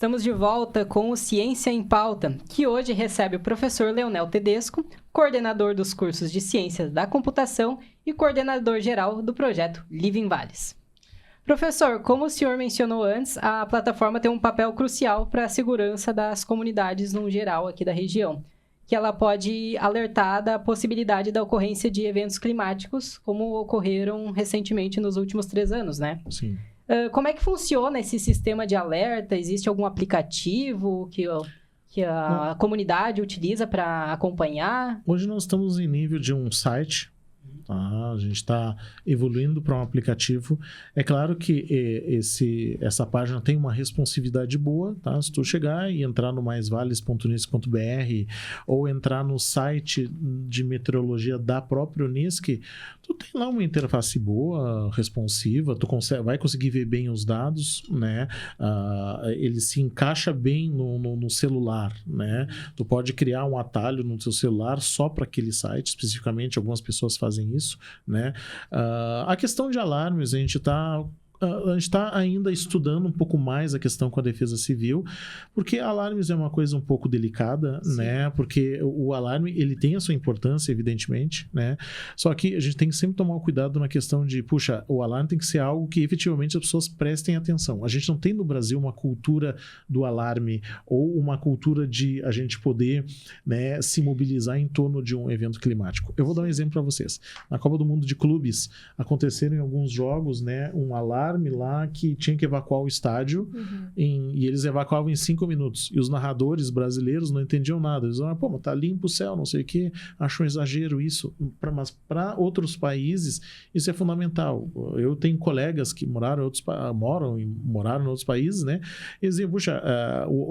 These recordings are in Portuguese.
Estamos de volta com o Ciência em Pauta, que hoje recebe o professor Leonel Tedesco, coordenador dos cursos de Ciências da Computação e coordenador geral do projeto Living Vales. Professor, como o senhor mencionou antes, a plataforma tem um papel crucial para a segurança das comunidades no geral aqui da região, que ela pode alertar da possibilidade da ocorrência de eventos climáticos, como ocorreram recentemente nos últimos 3 anos, né? Sim. Como é que funciona esse sistema de alerta? Existe algum aplicativo que a comunidade utiliza para acompanhar? Hoje nós estamos em nível de um site. Tá? A gente está evoluindo para um aplicativo. É claro que essa página tem uma responsividade boa, tá? Se tu chegar e entrar no maisvales.unisc.br ou entrar no site de meteorologia da própria Unisc, tu tem lá uma interface boa, responsiva, tu vai conseguir ver bem os dados, né? Ele se encaixa bem no celular, né? Tu pode criar um atalho no teu celular só para aquele site, especificamente, algumas pessoas fazem isso, né? A questão de alarmes, a gente está ainda estudando um pouco mais a questão com a Defesa Civil, porque alarmes é uma coisa um pouco delicada, sim, né? Porque o alarme, ele tem a sua importância, evidentemente, né? Só que a gente tem que sempre tomar cuidado na questão de, puxa, o alarme tem que ser algo que efetivamente as pessoas prestem atenção. A gente não tem no Brasil uma cultura do alarme ou uma cultura de a gente poder, né, se mobilizar em torno de um evento climático. Eu vou dar um exemplo para vocês. Na Copa do Mundo de Clubes, aconteceram em alguns jogos, né, um alarme lá que tinha que evacuar o estádio, e eles evacuavam em 5 minutos. E os narradores brasileiros não entendiam nada. Eles diziam, mas tá limpo o céu, não sei o quê. Acham um exagero isso. Mas para outros países, isso é fundamental. Eu tenho colegas que moraram em outros países, né? Eles diziam, puxa,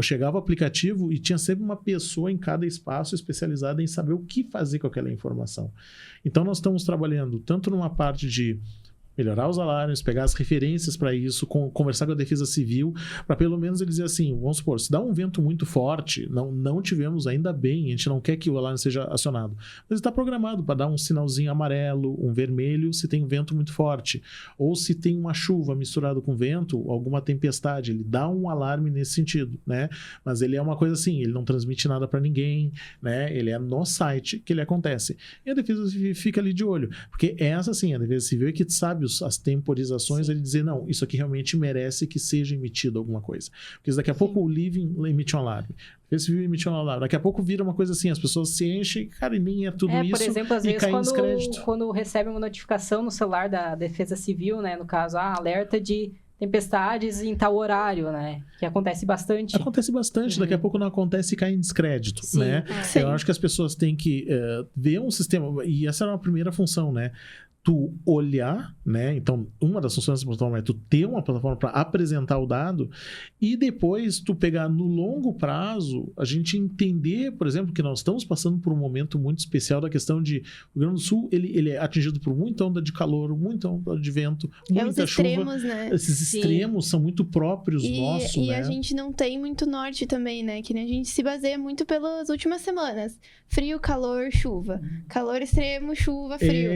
chegava o aplicativo e tinha sempre uma pessoa em cada espaço especializada em saber o que fazer com aquela informação. Então, nós estamos trabalhando tanto numa parte de melhorar os alarmes, pegar as referências para isso, conversar com a Defesa Civil, para pelo menos eles dizer assim, vamos supor, se dá um vento muito forte, não tivemos ainda bem, a gente não quer que o alarme seja acionado, mas está programado para dar um sinalzinho amarelo, um vermelho, se tem um vento muito forte, ou se tem uma chuva misturada com vento, alguma tempestade, ele dá um alarme nesse sentido, né? Mas ele é uma coisa assim, ele não transmite nada para ninguém, né? Ele é no site que ele acontece. E a Defesa Civil fica ali de olho, porque essa sim, a Defesa Civil é que sabe as temporizações, sim, ele dizer, não, isso aqui realmente merece que seja emitido alguma coisa. Porque daqui a pouco o Living emite um alarme. Esse vídeo emitiu um alarme. Daqui a pouco vira uma coisa assim, as pessoas se enchem, cara, e nem é tudo isso. Por exemplo, às e vezes cai em descrédito. Quando recebe uma notificação no celular da Defesa Civil, né, no caso, alerta de tempestades em tal horário, né? Que acontece bastante. Acontece bastante. Daqui a pouco não acontece e cai em descrédito, sim, né? Sim. Eu acho que as pessoas têm que ver um sistema, e essa é uma primeira função, né? Tu olhar, né? Então, uma das funções da plataforma é tu ter uma plataforma para apresentar o dado e depois tu pegar no longo prazo, a gente entender, por exemplo, que nós estamos passando por um momento muito especial da questão de o Rio Grande do Sul, ele é atingido por muita onda de calor, muita onda de vento, muita chuva. Extremos, né? Esses extremos são muito próprios nossos, né? E a gente não tem muito norte também, né? Que a gente se baseia muito pelas últimas semanas. Frio, calor, chuva. Calor extremo, chuva, frio.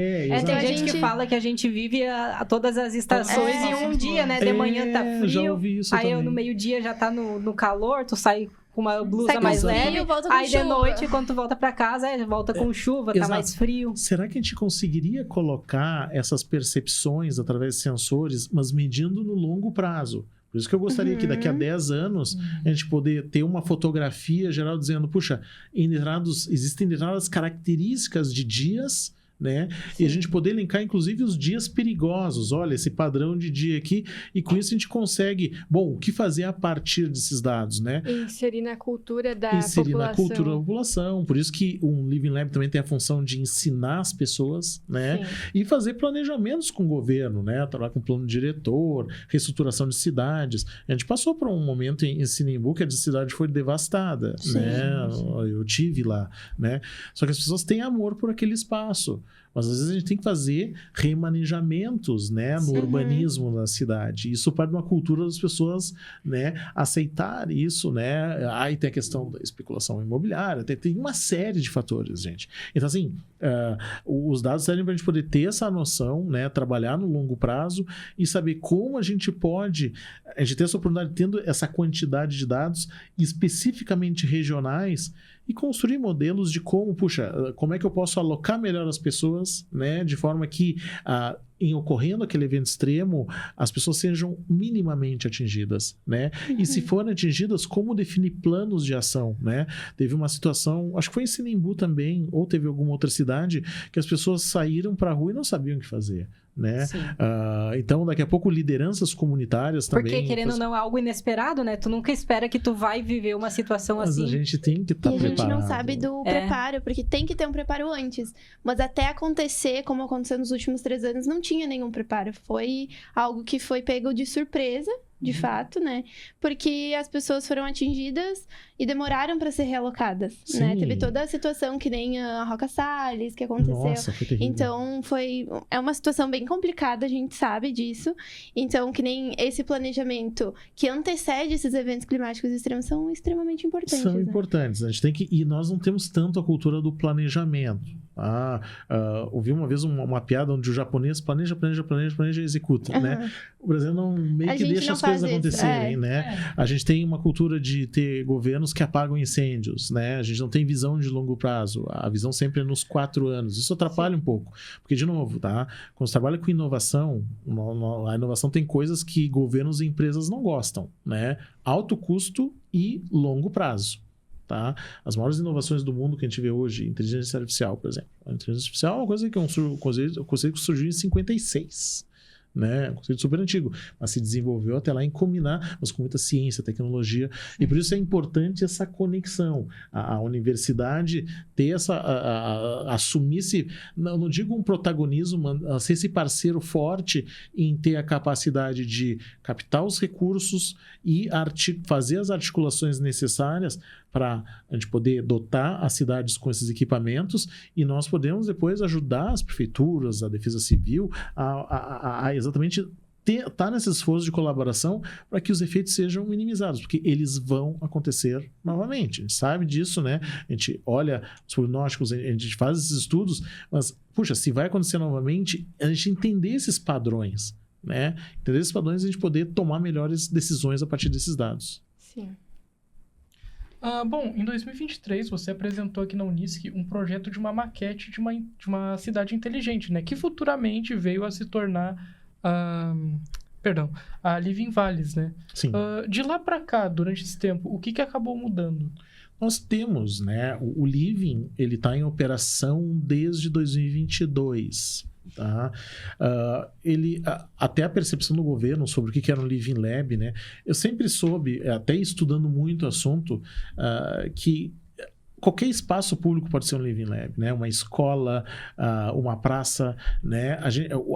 Tem gente que fala que a gente vive a todas as estações em um dia, né? De manhã tá frio, já ouvi isso aí também. No meio-dia já tá no calor, tu sai com uma blusa mais leve, aí de noite, quando tu volta pra casa, volta com chuva, tá mais frio. Será que a gente conseguiria colocar essas percepções através de sensores, mas medindo no longo prazo? Por isso que eu gostaria que daqui a 10 anos a gente poder ter uma fotografia geral dizendo, puxa, existem determinadas características de dias, né? E a gente poder linkar, inclusive, os dias perigosos. Olha, esse padrão de dia aqui. E com isso a gente consegue, o que fazer a partir desses dados, né? Inserir na cultura da população. Por isso que um Living Lab também tem a função de ensinar as pessoas, né? Sim. E fazer planejamentos com o governo, né? Trabalhar com plano diretor, reestruturação de cidades. A gente passou por um momento em Sinimbu que a cidade foi devastada, né? Eu tive lá, né? Só que as pessoas têm amor por aquele espaço. mas às vezes a gente tem que fazer remanejamentos, né, no urbanismo da cidade. Isso parte de uma cultura das pessoas, né, aceitar isso, né? Aí tem a questão da especulação imobiliária, tem uma série de fatores, gente. Então, assim, os dados servem para a gente poder ter essa noção, né, trabalhar no longo prazo e saber como a gente pode, a gente ter essa oportunidade tendo essa quantidade de dados especificamente regionais e construir modelos de como é que eu posso alocar melhor as pessoas, né, de forma que, em ocorrendo aquele evento extremo, as pessoas sejam minimamente atingidas, né? E se forem atingidas, como definir planos de ação, né? Teve uma situação, acho que foi em Sinimbu também, ou teve alguma outra cidade, que as pessoas saíram para a rua e não sabiam o que fazer, né? Então, daqui a pouco, lideranças comunitárias também... Porque, querendo ou não, é algo inesperado, né? Tu nunca espera que tu vai viver uma situação assim. Mas a gente tem que estar preparado. E a gente não sabe do preparo, porque tem que ter um preparo antes. Mas até acontecer, como aconteceu nos últimos 3 anos, não tinha nenhum preparo. Foi algo que foi pego de surpresa, de fato, né? Porque as pessoas foram atingidas e demoraram para ser realocadas, né? Teve toda a situação que nem a Roca Salles, que aconteceu. Nossa, foi terrível. Então, é uma situação bem complicada, a gente sabe disso. Então, que nem esse planejamento que antecede esses eventos climáticos extremos são extremamente importantes. São né? importantes. A gente tem que... E nós não temos tanto a cultura do planejamento. Ouvi uma vez uma piada onde o japonês planeja e executa, né? O Brasil meio que deixa as coisas acontecerem, né? A gente tem uma cultura de ter governos que apagam incêndios, né? A gente não tem visão de longo prazo. A visão sempre é nos 4 anos. Isso atrapalha um pouco. Porque, de novo, tá? Quando você trabalha com inovação, a inovação tem coisas que governos e empresas não gostam, né? Alto custo e longo prazo. Tá? As maiores inovações do mundo que a gente vê hoje, inteligência artificial, por exemplo. A inteligência artificial é uma coisa que o conceito que surgiu em 56. Né? Um conceito super antigo, mas se desenvolveu até lá em combinar, mas com muita ciência, tecnologia, e por isso é importante essa conexão. A universidade ter assumir-se, não digo um protagonismo, mas ser esse parceiro forte em ter a capacidade de captar os recursos e fazer as articulações necessárias para a gente poder dotar as cidades com esses equipamentos e nós podemos depois ajudar as prefeituras, a defesa civil a exatamente estar nesse esforço de colaboração para que os efeitos sejam minimizados, porque eles vão acontecer novamente. A gente sabe disso, né? A gente olha os prognósticos, a gente faz esses estudos, mas, puxa, se vai acontecer novamente, a gente entender esses padrões, né? Entender esses padrões e a gente poder tomar melhores decisões a partir desses dados. Sim. Bom, em 2023 você apresentou aqui na Unisc um projeto de uma maquete de uma cidade inteligente, né? Que futuramente veio a se tornar a Living Valles, né? Sim. De lá para cá, durante esse tempo, o que acabou mudando? Nós temos, né? O Living, ele está em operação desde 2022. Tá? Até a percepção do governo sobre o que era um Living Lab, né? Eu sempre soube, até estudando muito o assunto, que qualquer espaço público pode ser um Living Lab, né? Uma escola, uma praça, né?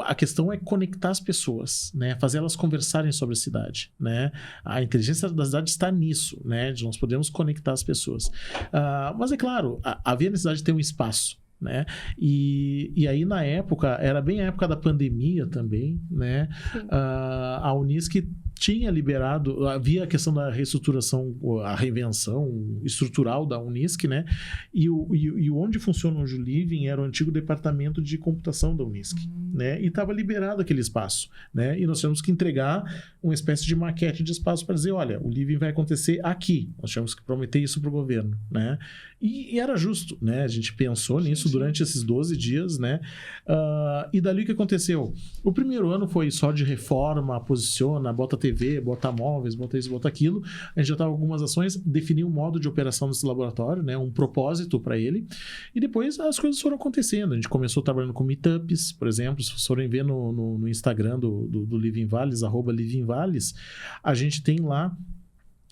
A questão é conectar as pessoas, né? Fazer elas conversarem sobre a cidade, né? A inteligência da cidade está nisso, né? De nós podemos conectar as pessoas. Mas é claro, havia necessidade de ter um espaço, né? E aí na época, era bem a época da pandemia também, né? A Unisc tinha liberado, havia a questão da reestruturação, a reinvenção estrutural da Unisc, né? E onde funciona hoje o Living era o antigo departamento de computação da Unisc, né? E estava liberado aquele espaço, né? E nós tivemos que entregar uma espécie de maquete de espaço para dizer, olha, o Living vai acontecer aqui. Nós tivemos que prometer isso para o governo, né? E era justo, né? A gente pensou nisso durante esses 12 dias, né? E dali o que aconteceu? O primeiro ano foi só de reforma, posiciona, bota TV, bota móveis, bota isso, bota aquilo. A gente já estava com algumas ações, definiu um modo de operação desse laboratório, né? Um propósito para ele. E depois as coisas foram acontecendo. A gente começou trabalhando com meetups, por exemplo. Se vocês forem ver no Instagram do Living Valles, @Living Valles, a gente tem lá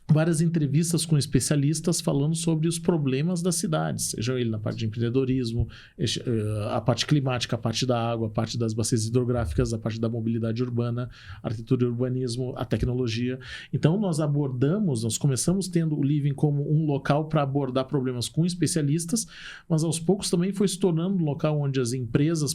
várias entrevistas com especialistas falando sobre os problemas das cidades, seja ele na parte de empreendedorismo, a parte climática, a parte da água, a parte das bacias hidrográficas, a parte da mobilidade urbana, arquitetura e urbanismo, a tecnologia. Então, nós começamos tendo o Living como um local para abordar problemas com especialistas, mas aos poucos também foi se tornando um local onde as empresas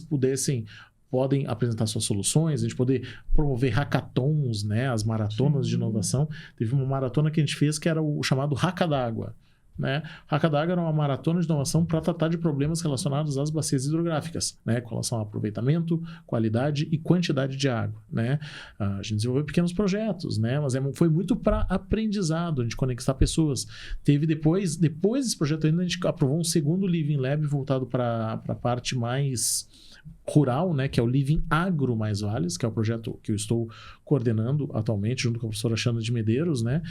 podem apresentar suas soluções, a gente poder promover hackathons, né, as maratonas de inovação. Teve uma maratona que a gente fez que era o chamado Hacka d'Água. Né? Hacka d'Água era uma maratona de inovação para tratar de problemas relacionados às bacias hidrográficas, né? Com relação ao aproveitamento, qualidade e quantidade de água. Né? A gente desenvolveu pequenos projetos, né? Mas foi muito para aprendizado, a gente conectar pessoas. Teve depois desse projeto ainda, a gente aprovou um segundo Living Lab voltado para a parte mais rural, né, que é o Living Agro Mais Vales, que é o projeto que eu estou coordenando atualmente, junto com a professora Xana de Medeiros, né,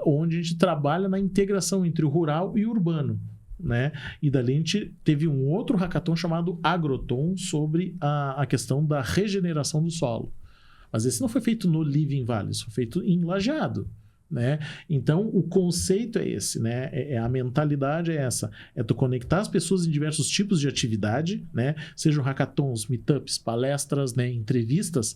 onde a gente trabalha na integração entre o rural e o urbano. Né? E dali a gente teve um outro hackathon chamado Agroton sobre a questão da regeneração do solo. Mas esse não foi feito no Living Valles, foi feito em Lajeado. Né? Então, o conceito é esse, né? A mentalidade é essa, é tu conectar as pessoas em diversos tipos de atividade, né? Sejam hackathons, meetups, palestras, né? Entrevistas,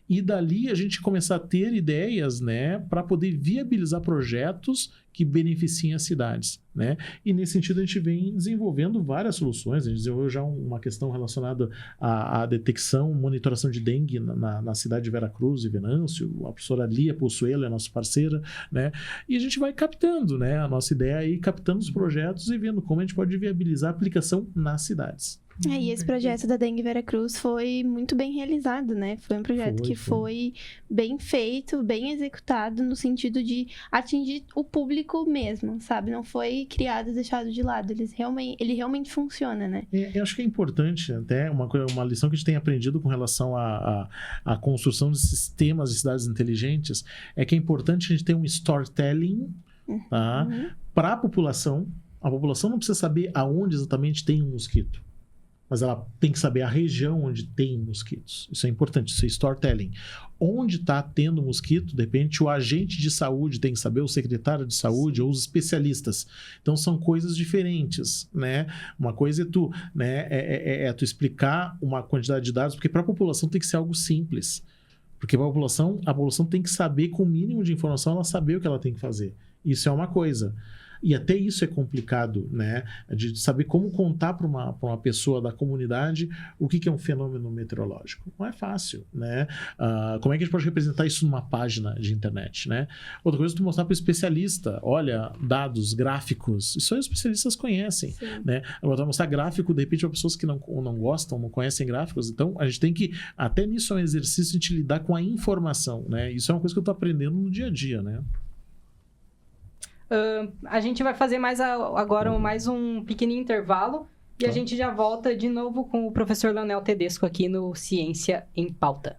e dali a gente começar a ter ideias, né? Para poder viabilizar projetos que beneficiem as cidades, né? E nesse sentido a gente vem desenvolvendo várias soluções. A gente desenvolveu já uma questão relacionada à detecção, monitoração de dengue na cidade de Veracruz e Venâncio. A professora Lia Possuelo é nossa parceira, né? E a gente vai captando, né? A nossa ideia é ir captando os projetos e vendo como a gente pode viabilizar a aplicação nas cidades. E esse projeto da Dengue Veracruz foi muito bem realizado, né? Foi um projeto que foi bem feito, bem executado, no sentido de atingir o público mesmo, sabe? Não foi criado e deixado de lado. Ele realmente funciona, né? Eu acho que é importante, até uma lição que a gente tem aprendido com relação à construção de sistemas de cidades inteligentes, é que é importante a gente ter um storytelling, tá? Para a população. A população não precisa saber aonde exatamente tem um mosquito, mas ela tem que saber a região onde tem mosquitos. Isso é importante, isso é storytelling. Onde está tendo mosquito, de repente, o agente de saúde tem que saber, o secretário de saúde ou os especialistas. Então, são coisas diferentes, né? Uma coisa é tu, né, tu explicar uma quantidade de dados, porque para a população tem que ser algo simples. Porque a população tem que saber, com o mínimo de informação, ela saber o que ela tem que fazer. Isso é uma coisa. E até isso é complicado, né? De saber como contar para uma pessoa da comunidade o que é um fenômeno meteorológico. Não é fácil, né? Como é que a gente pode representar isso numa página de internet, né? Outra coisa é tu mostrar para o especialista, olha, dados, gráficos, isso aí os especialistas conhecem, né? Agora, mostrar gráfico, de repente, para pessoas que não gostam, não conhecem gráficos, então a gente tem que, até nisso é um exercício de lidar com a informação, né? Isso é uma coisa que eu estou aprendendo no dia a dia, né? A gente vai fazer agora mais um pequenininho intervalo e a gente já volta de novo com o professor Leonel Tedesco aqui no Ciência em Pauta.